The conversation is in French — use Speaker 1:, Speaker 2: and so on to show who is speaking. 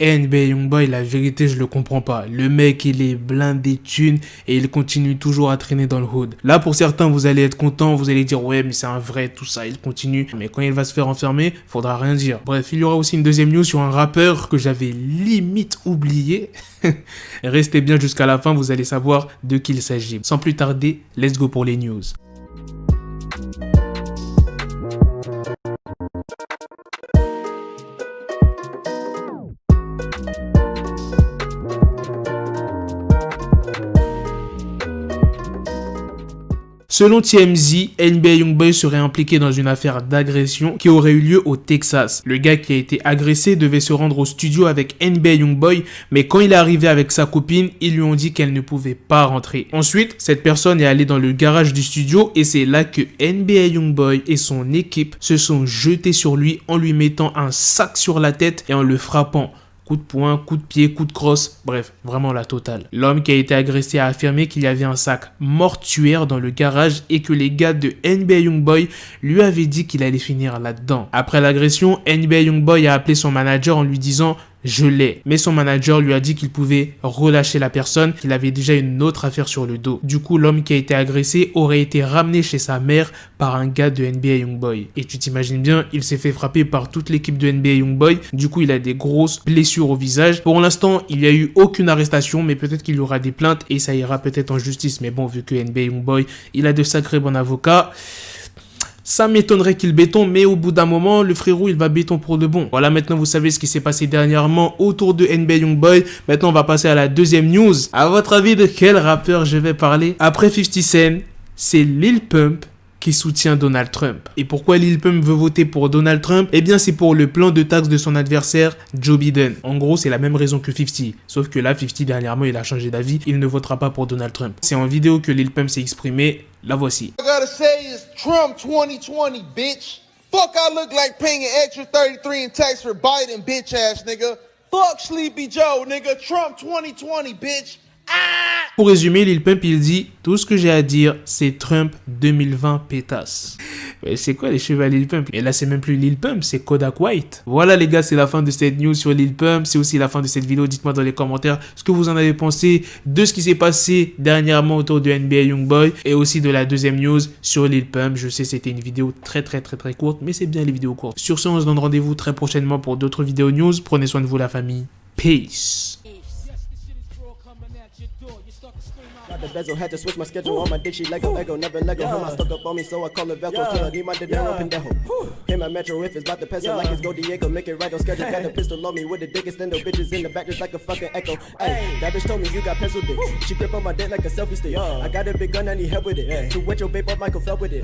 Speaker 1: NBA Youngboy, la vérité, je le comprends pas. Le mec, il est blindé de thunes et il continue toujours à traîner dans le hood. Là, pour certains, vous allez être contents, vous allez dire ouais, mais c'est un vrai, tout ça, il continue. Mais quand il va se faire enfermer, faudra rien dire. Bref, il y aura aussi une deuxième news sur un rappeur que j'avais limite oublié. Restez bien jusqu'à la fin, vous allez savoir de qui il s'agit. Sans plus tarder, let's go pour les news. Selon TMZ, NBA Youngboy serait impliqué dans une affaire d'agression qui aurait eu lieu au Texas. Le gars qui a été agressé devait se rendre au studio avec NBA Youngboy, mais quand il est arrivé avec sa copine, ils lui ont dit qu'elle ne pouvait pas rentrer. Ensuite, cette personne est allée dans le garage du studio et c'est là que NBA Youngboy et son équipe se sont jetés sur lui en lui mettant un sac sur la tête et en le frappant. Coup de poing, coup de pied, coup de crosse, bref, vraiment la totale. L'homme qui a été agressé a affirmé qu'il y avait un sac mortuaire dans le garage et que les gars de NBA Youngboy lui avaient dit qu'il allait finir là-dedans. Après l'agression, NBA Youngboy a appelé son manager en lui disant « Je l'ai ». Mais son manager lui a dit qu'il pouvait relâcher la personne, qu'il avait déjà une autre affaire sur le dos. Du coup, l'homme qui a été agressé aurait été ramené chez sa mère par un gars de NBA Youngboy. Et tu t'imagines bien, il s'est fait frapper par toute l'équipe de NBA Youngboy. Du coup, il a des grosses blessures au visage. Pour l'instant, il n'y a eu aucune arrestation, mais peut-être qu'il y aura des plaintes et ça ira peut-être en justice. Mais bon, vu que NBA Youngboy, il a de sacrés bons avocats, ça m'étonnerait qu'il béton, mais au bout d'un moment, le frérot, il va béton pour de bon. Voilà, maintenant, vous savez ce qui s'est passé dernièrement autour de NBA Youngboy. Maintenant, on va passer à la deuxième news. À votre avis, de quel rappeur je vais parler? Après 50 Cent, c'est Lil Pump qui soutient Donald Trump. Et pourquoi Lil Pump veut voter pour Donald Trump? Eh bien, c'est pour le plan de taxe de son adversaire, Joe Biden. En gros, c'est la même raison que 50. Sauf que là, 50, dernièrement, il a changé d'avis. Il ne votera pas pour Donald Trump. C'est en vidéo que Lil Pump s'est exprimé. La voici.
Speaker 2: I gotta say is Trump 2020, bitch. Fuck, I look like paying an extra 33 in tax for Biden, bitch ass nigga. Fuck Sleepy Joe, nigga. Trump 2020, bitch.
Speaker 1: Pour résumer, Lil Pump, il dit « Tout ce que j'ai à dire, c'est Trump 2020 pétasse ». Mais c'est quoi les cheveux à Lil Pump? Et là, c'est même plus Lil Pump, c'est Kodak White. Voilà les gars, c'est la fin de cette news sur Lil Pump. C'est aussi la fin de cette vidéo. Dites-moi dans les commentaires ce que vous en avez pensé de ce qui s'est passé dernièrement autour de NBA Youngboy et aussi de la deuxième news sur Lil Pump. Je sais, c'était une vidéo très courte, mais c'est bien les vidéos courtes. Sur ce, on se donne rendez-vous très prochainement pour d'autres vidéos news. Prenez soin de vous, la famille. Peace.
Speaker 3: The bezel had to switch my schedule on my dick, she Lego, never Lego. Him, I stuck up on me, so I call it Velcro. Still, I need my dinero pendejo. Him, my metro, if it's about to peso, like it's Go Diego, make it right on schedule. Got a pistol on me with the dick, extendo bitches in the back, just like a fucking echo. Hey, that bitch told me you got pencil dick. She grip on my dick like a selfie stick. I got a big gun, I need help with it. To wet your babe up, Michael fell with it.